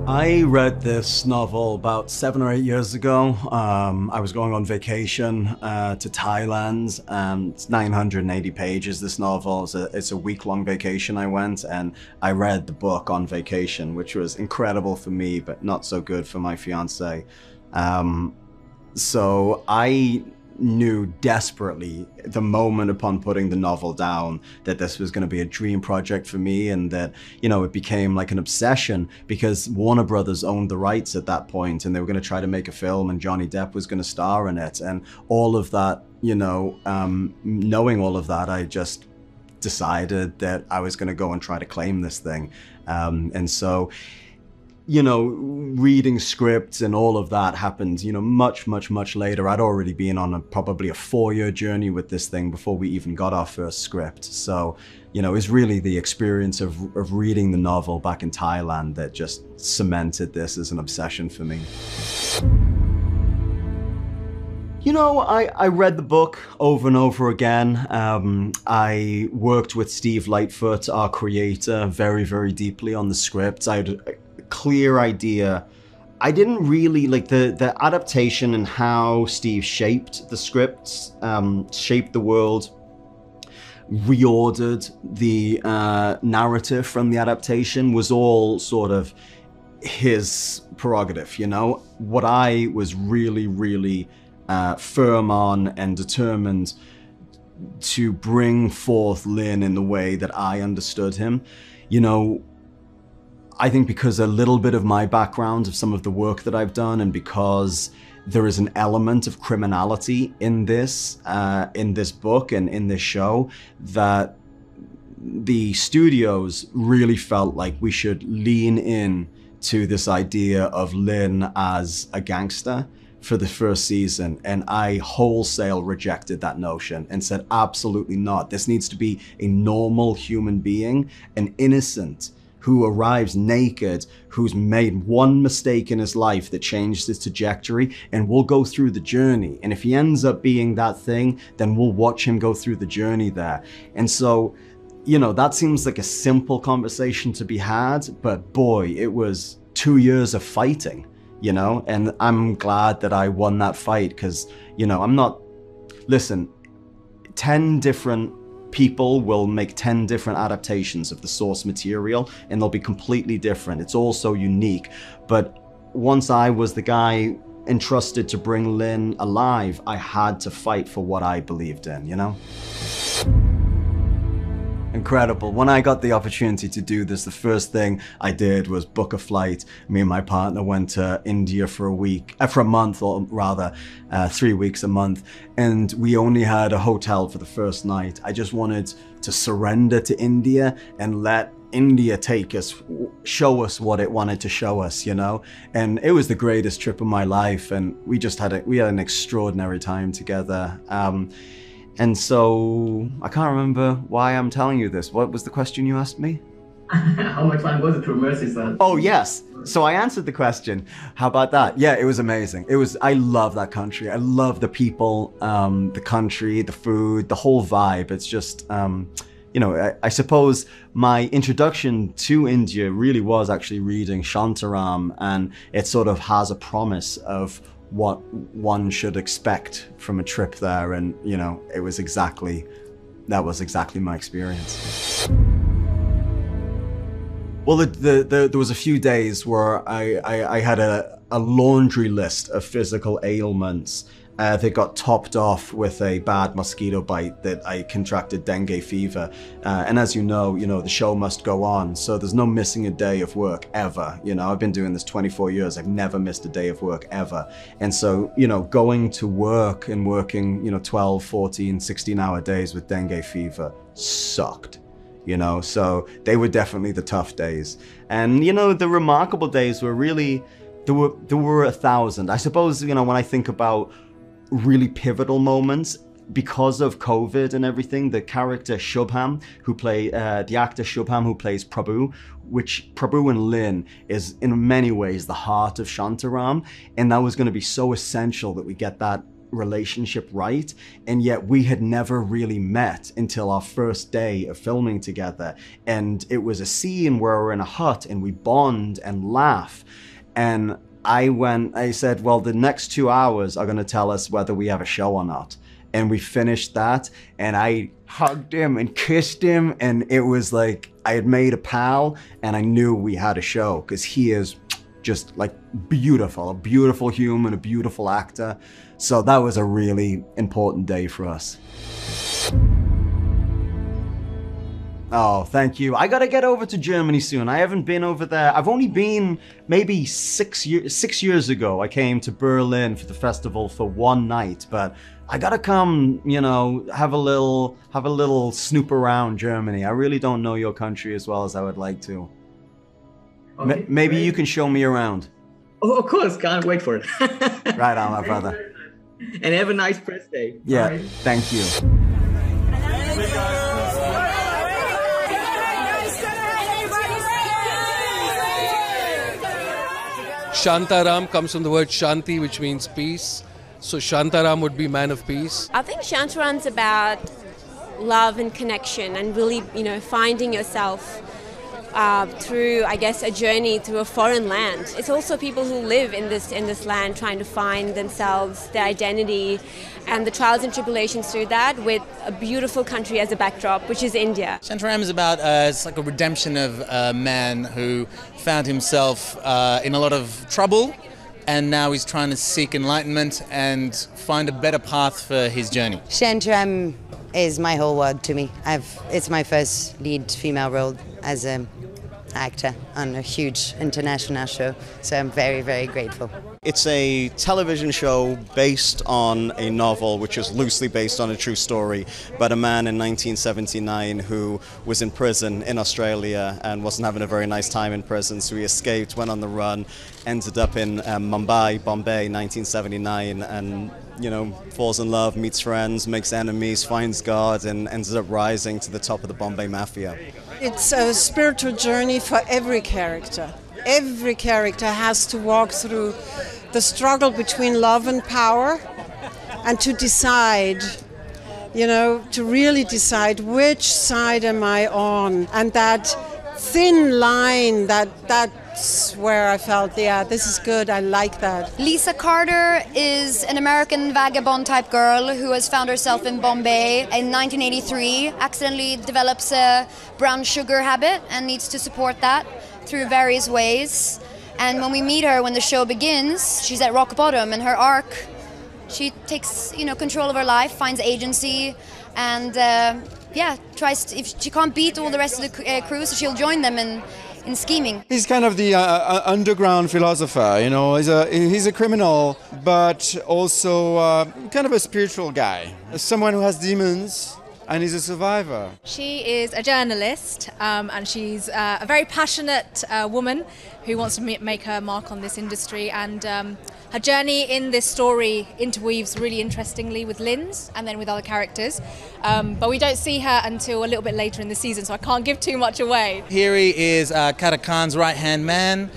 I read this novel about 7 or 8 years ago. I was going on vacation to Thailand, and it's 980 pages, this novel. It's a week-long vacation I went, and I read the book on vacation, which was incredible for me, but not so good for my fiance. So I knew desperately the moment upon putting the novel down that this was going to be a dream project for me, and that, you know, it became like an obsession because Warner Brothers owned the rights at that point, and they were going to try to make a film, and Johnny Depp was going to star in it, and all of that, you know, knowing all of that, I just decided that I was going to go and try to claim this thing. And so, you know, reading scripts and all of that happened, you know, much later. I'd already been on probably a 4-year journey with this thing before we even got our first script. So, you know, it's really the experience of reading the novel back in Thailand that just cemented this as an obsession for me. You know, I read the book over and over again. I worked with Steve Lightfoot, our creator, very deeply on the script. I had a clear idea. I didn't really like the adaptation and how Steve shaped the scripts, shaped the world, reordered the narrative from the adaptation was all sort of his prerogative, you know? What I was really firm on and determined to bring forth Lin in the way that I understood him. You know, I think because a little bit of my background of some of the work that I've done, and because there is an element of criminality in this book and in this show, that the studios really felt like we should lean in to this idea of Lin as a gangster for the first season, and I wholesale rejected that notion and said, absolutely not. This needs to be a normal human being, an innocent, who arrives naked, who's made one mistake in his life that changed his trajectory, and we'll go through the journey. And if he ends up being that thing, then we'll watch him go through the journey there. And so, you know, that seems like a simple conversation to be had, but boy, it was 2 years of fighting, you know? And I'm glad that I won that fight because, you know, listen, 10 different people will make 10 different adaptations of the source material, and they'll be completely different. It's all so unique. But once I was the guy entrusted to bring Lin alive, I had to fight for what I believed in, you know? Incredible. When I got the opportunity to do this, the first thing I did was book a flight. Me and my partner went to India for a month, or rather 3 weeks a month, and we only had a hotel for the first night. I just wanted to surrender to India and let India take us, show us what it wanted to show us, you know? And it was the greatest trip of my life, and we had an extraordinary time together. And so, I can't remember why I'm telling you this. What was the question you asked me? How much fun was it to immerse yourself? Oh, yes. So I answered the question. How about that? Yeah, it was amazing. I love that country. I love the people, the country, the food, the whole vibe. It's just, you know, I suppose my introduction to India really was actually reading Shantaram, and it sort of has a promise of what one should expect from a trip there, and you know, that was exactly my experience. Well, there was a few days where I had a laundry list of physical ailments that got topped off with a bad mosquito bite that I contracted dengue fever. And as you know, the show must go on. So there's no missing a day of work ever. You know, I've been doing this 24 years. I've never missed a day of work ever. And so, you know, going to work and working, 12, 14, 16-hour days with dengue fever sucked. You know, so they were definitely the tough days. And, the remarkable days were really, there were 1,000. I suppose, when I think about really pivotal moments, because of COVID and everything, the character Shubham, the actor Shubham who plays Prabhu, which Prabhu and Lin is in many ways the heart of Shantaram, and that was going to be so essential that we get that relationship right, and yet we had never really met until our first day of filming together. And it was a scene where we're in a hut and we bond and laugh. And I said, well, the next 2 hours are going to tell us whether we have a show or not. And we finished that, and I hugged him and kissed him, and it was like I had made a pal, and I knew we had a show, because he is just like beautiful, a beautiful human, a beautiful actor. So that was a really important day for us. Oh, thank you. I gotta get over to Germany soon. I haven't been over there. I've only been maybe 6 years ago. I came to Berlin for the festival for one night, but I gotta come, you know, have a little snoop around Germany. I really don't know your country as well as I would like to. Okay, maybe great. you can show me around. Oh, of course, can't wait for it. Right on, my brother. And have a nice press day. Yeah, Bye. thank you. Shantaram comes from the word Shanti, which means peace. So Shantaram would be man of peace. I think Shantaram's about love and connection and really, you know, finding yourself through, I guess, a journey through a foreign land. It's also people who live in this land trying to find themselves, their identity, and the trials and tribulations through that, with a beautiful country as a backdrop, which is India. Shantaram is about, it's like a redemption of a man who found himself in a lot of trouble, and now he's trying to seek enlightenment and find a better path for his journey. Shantaram is my whole world to me. It's my first lead female role as an actor on a huge international show, so I'm very, very grateful. It's a television show based on a novel which is loosely based on a true story about a man in 1979 who was in prison in Australia and wasn't having a very nice time in prison, so he escaped, went on the run, ended up in Bombay, 1979, and, you know, falls in love, meets friends, makes enemies, finds God, and ends up rising to the top of the Bombay Mafia. It's a spiritual journey for every character. Every character has to walk through the struggle between love and power, and to decide, you know, to really decide which side am I on. And that thin line, that's where I felt, yeah, this is good, I like that. Lisa Carter is an American vagabond type girl who has found herself in Bombay in 1983, accidentally develops a brown sugar habit and needs to support that through various ways. And when we meet her, when the show begins, she's at rock bottom, and her arc, she takes, you know, control of her life, finds agency, and yeah, tries to, if she can't beat all the rest of the crew, so she'll join them in scheming. He's kind of the underground philosopher, you know. He's a criminal, but also kind of a spiritual guy, someone who has demons. And he's a survivor. She is a journalist, and she's a very passionate woman who wants to make her mark on this industry. And her journey in this story interweaves really interestingly with Lynn's and then with other characters. But we don't see her until a little bit later in the season, so I can't give too much away. Here he is Kader Khan's right-hand man.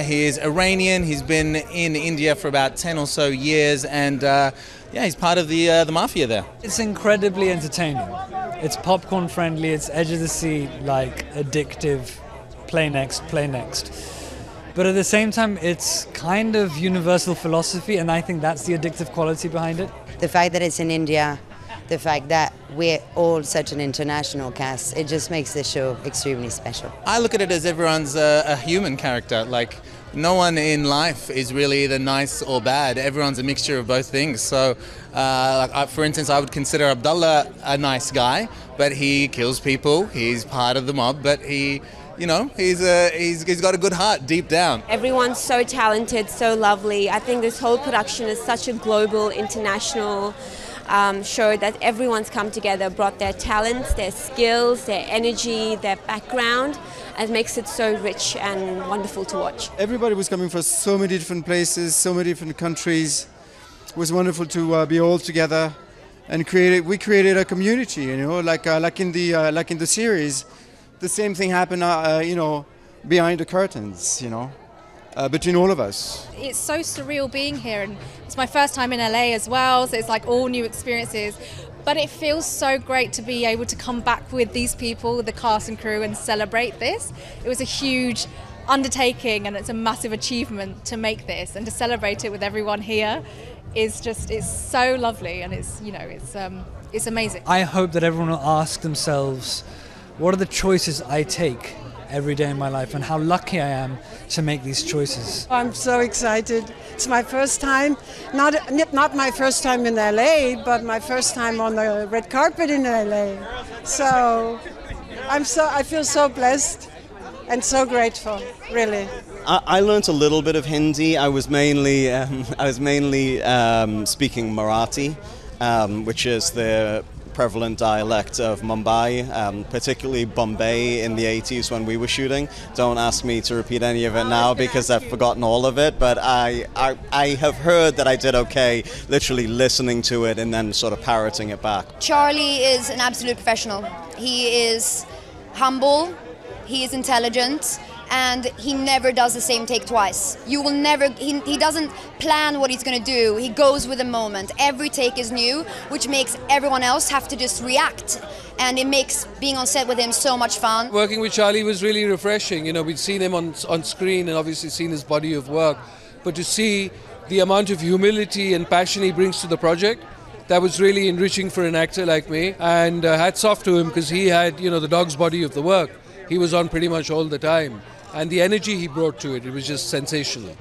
He is Iranian. He's been in India for about 10 or so years, and yeah, he's part of the mafia there. It's incredibly entertaining. It's popcorn friendly, it's edge of the seat, like addictive, play next. But at the same time, it's kind of universal philosophy, and I think that's the addictive quality behind it. The fact that it's in India, the fact that we're all such an international cast, it just makes the show extremely special. I look at it as everyone's a human character. Like, no one in life is really either nice or bad. Everyone's a mixture of both things. So, for instance, I would consider Abdullah a nice guy, but he kills people. He's part of the mob, but he, you know, he's got a good heart deep down. Everyone's so talented, so lovely. I think this whole production is such a global, international show that everyone's come together, brought their talents, their skills, their energy, their background. It makes it so rich and wonderful to watch. Everybody was coming from so many different places, so many different countries. It was wonderful to be all together and we created a community, you know, like in the series. The same thing happened, you know, behind the curtains, you know. between all of us. It's so surreal being here, and it's my first time in LA as well, so it's like all new experiences. But it feels so great to be able to come back with these people, the cast and crew, and celebrate this. It was a huge undertaking, and it's a massive achievement to make this, and to celebrate it with everyone here is just, it's so lovely, and it's, you know, it's amazing. I hope that everyone will ask themselves, what are the choices I take every day in my life, and how lucky I am to make these choices. I'm so excited. It's my first time, not my first time in LA, but my first time on the red carpet in LA. So I feel so blessed and so grateful, really. I learned a little bit of Hindi. I was mainly speaking Marathi, which is the prevalent dialect of Mumbai, particularly Bombay in the 80s when we were shooting. Don't ask me to repeat any of it now because I've forgotten all of it, but I have heard that I did okay literally listening to it and then sort of parroting it back. Charlie is an absolute professional. He is humble, he is intelligent, and he never does the same take twice. You will never, he doesn't plan what he's going to do, he goes with the moment. Every take is new, which makes everyone else have to just react, and it makes being on set with him so much fun. Working with Charlie was really refreshing. You know, we'd seen him on screen and obviously seen his body of work, but to see the amount of humility and passion he brings to the project, that was really enriching for an actor like me, and hats off to him because he had, you know, the dog's body of the work. He was on pretty much all the time. And the energy he brought to it, it was just sensational.